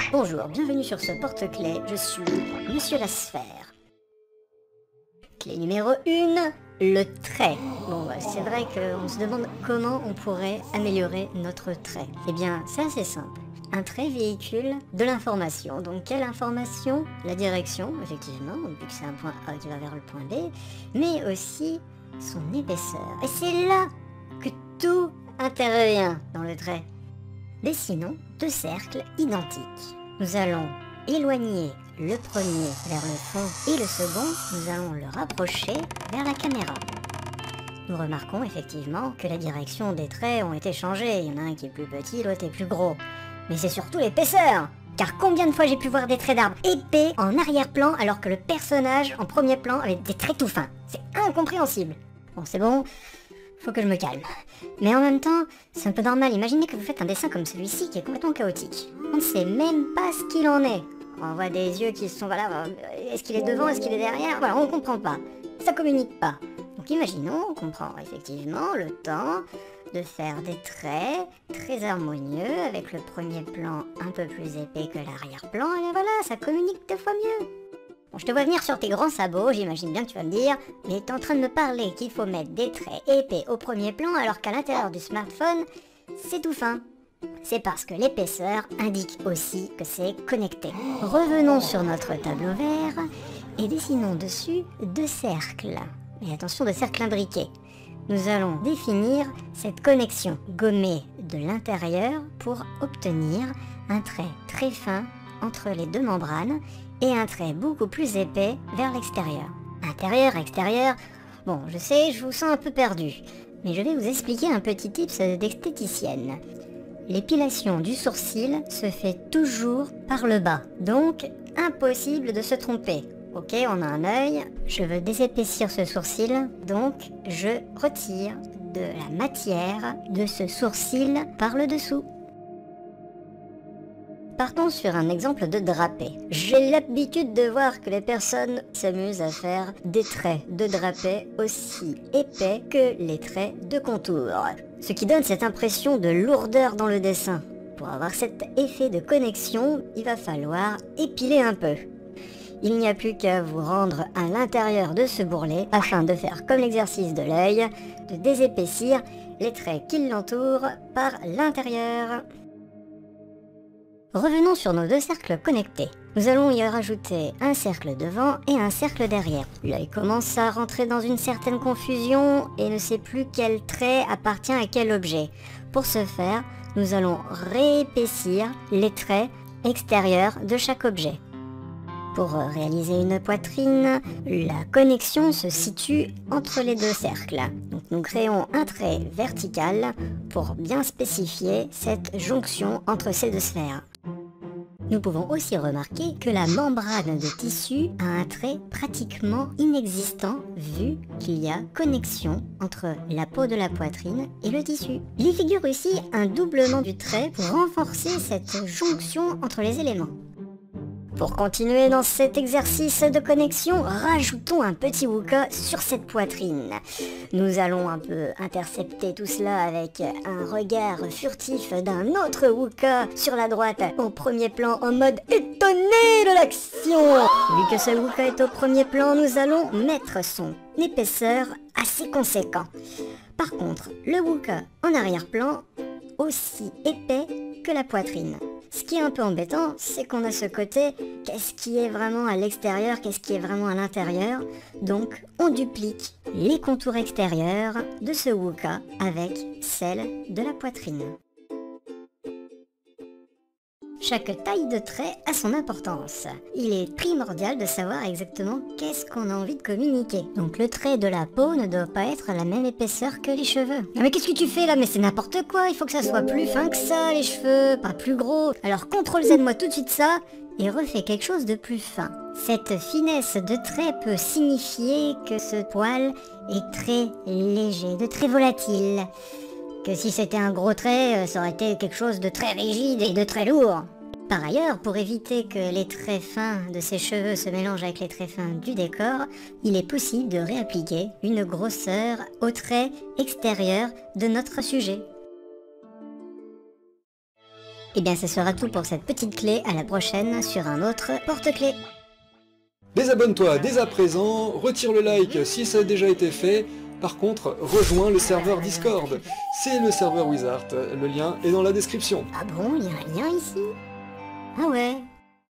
Bonjour, bienvenue sur ce porte-clés, je suis Monsieur la Sphère. Clé numéro 1, le trait. Bon, c'est vrai qu'on se demande comment on pourrait améliorer notre trait. Eh bien, c'est assez simple. Un trait véhicule de l'information. Donc, quelle information? La direction, effectivement, vu que c'est un point A qui va vers le point B, mais aussi son épaisseur. Et c'est là que tout intervient dans le trait. Dessinons deux cercles identiques. Nous allons éloigner le premier vers le fond et le second, nous allons le rapprocher vers la caméra. Nous remarquons effectivement que la direction des traits ont été changées. Il y en a un qui est plus petit, l'autre est plus gros. Mais c'est surtout l'épaisseur! Car combien de fois j'ai pu voir des traits d'arbres épais en arrière-plan alors que le personnage en premier plan avait des traits tout fins. C'est incompréhensible. Bon, c'est bon, faut que je me calme. Mais en même temps, c'est un peu normal. Imaginez que vous faites un dessin comme celui-ci qui est complètement chaotique. On ne sait même pas ce qu'il en est. On voit des yeux qui sont, voilà, est-ce qu'il est devant, est-ce qu'il est derrière? Voilà, on ne comprend pas. Ça communique pas. Donc imaginons qu'on prend effectivement le temps de faire des traits très harmonieux avec le premier plan un peu plus épais que l'arrière-plan. Et bien voilà, ça communique 2 fois mieux. Bon, je te vois venir sur tes grands sabots, j'imagine bien que tu vas me dire, mais t'es en train de me parler qu'il faut mettre des traits épais au premier plan alors qu'à l'intérieur du smartphone, c'est tout fin. C'est parce que l'épaisseur indique aussi que c'est connecté. Revenons sur notre tableau vert et dessinons dessus 2 cercles. Mais attention, de cercles imbriqués. Nous allons définir cette connexion gommée de l'intérieur pour obtenir un trait très fin entre les 2 membranes et un trait beaucoup plus épais vers l'extérieur. Intérieur, extérieur, bon, je sais, je vous sens un peu perdu, mais je vais vous expliquer un petit tips d'esthéticienne. L'épilation du sourcil se fait toujours par le bas, donc impossible de se tromper. Ok, on a un œil, je veux désépaissir ce sourcil, donc je retire de la matière de ce sourcil par le dessous. Partons sur un exemple de drapé. J'ai l'habitude de voir que les personnes s'amusent à faire des traits de drapé aussi épais que les traits de contour. Ce qui donne cette impression de lourdeur dans le dessin. Pour avoir cet effet de connexion, il va falloir épiler un peu. Il n'y a plus qu'à vous rendre à l'intérieur de ce bourrelet afin de faire comme l'exercice de l'œil, de désépaissir les traits qui l'entourent par l'intérieur. Revenons sur nos 2 cercles connectés. Nous allons y rajouter un cercle devant et un cercle derrière. L'œil commence à rentrer dans une certaine confusion et ne sait plus quel trait appartient à quel objet. Pour ce faire, nous allons réépaissir les traits extérieurs de chaque objet. Pour réaliser une poitrine, la connexion se situe entre les 2 cercles. Donc nous créons un trait vertical pour bien spécifier cette jonction entre ces 2 sphères. Nous pouvons aussi remarquer que la membrane de tissu a un trait pratiquement inexistant vu qu'il y a connexion entre la peau de la poitrine et le tissu. Il y figure aussi un doublement du trait pour renforcer cette jonction entre les éléments. Pour continuer dans cet exercice de connexion, rajoutons un petit wuka sur cette poitrine. Nous allons un peu intercepter tout cela avec un regard furtif d'un autre wuka sur la droite au premier plan en mode étonné de l'action. Vu que ce wuka est au premier plan, nous allons mettre son épaisseur assez conséquent. Par contre, le wuka en arrière-plan, aussi épais que la poitrine. Ce qui est un peu embêtant, c'est qu'on a ce côté, qu'est-ce qui est vraiment à l'extérieur, qu'est-ce qui est vraiment à l'intérieur. Donc, on duplique les contours extérieurs de ce wuka avec celle de la poitrine. Chaque taille de trait a son importance. Il est primordial de savoir exactement qu'est-ce qu'on a envie de communiquer. Donc le trait de la peau ne doit pas être la même épaisseur que les cheveux. Ah mais qu'est-ce que tu fais là? Mais c'est n'importe quoi, il faut que ça soit plus fin que ça les cheveux, pas plus gros. Alors CTRL-Z moi tout de suite ça et refais quelque chose de plus fin. Cette finesse de trait peut signifier que ce poil est très léger, de très volatile. Que si c'était un gros trait, ça aurait été quelque chose de très rigide et de très lourd. Par ailleurs, pour éviter que les traits fins de ses cheveux se mélangent avec les traits fins du décor, il est possible de réappliquer une grosseur aux traits extérieurs de notre sujet. Et bien ce sera tout pour cette petite clé, à la prochaine sur un autre porte-clés. Désabonne-toi dès à présent, retire le like si ça a déjà été fait. Par contre, rejoins le serveur Discord. C'est le serveur Wizard, le lien est dans la description. Ah bon, il y a un lien ici? Ah ouais,